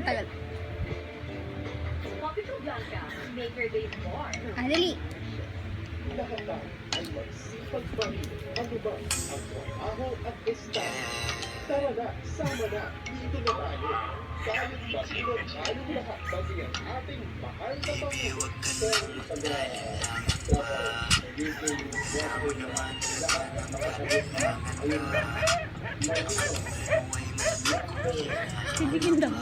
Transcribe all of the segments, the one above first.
tagal. Ah, dali. Lahat tayo ay magsipag pa rin. Ano ba ang trabaho at estado? Tara na, sama na, dito na tayo. Tayong masunod tayong lahat pati ang ating mahal na Pangulo. Pero Bibigyan daw.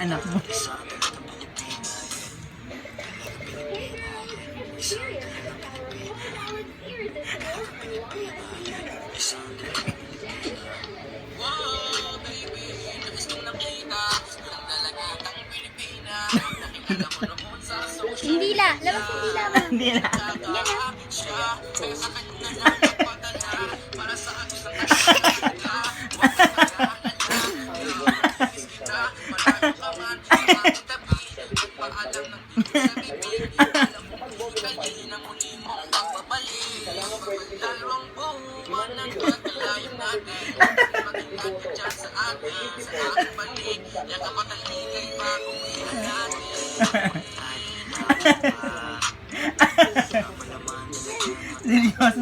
Anak mo. Hindi la. Labas hindi la ba? Hindi na. Yan ah.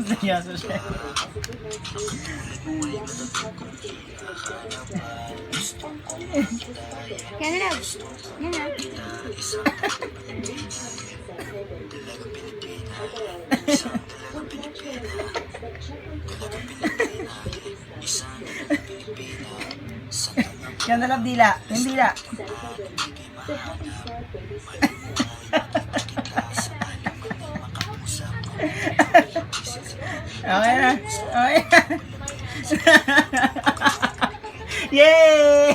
Seryoso siya. Yan na lang. Yan na. Yan na lang dila. Yung dila. Okay na. Okay na. Yay!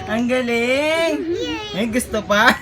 Ang galing! Ay, gusto pa?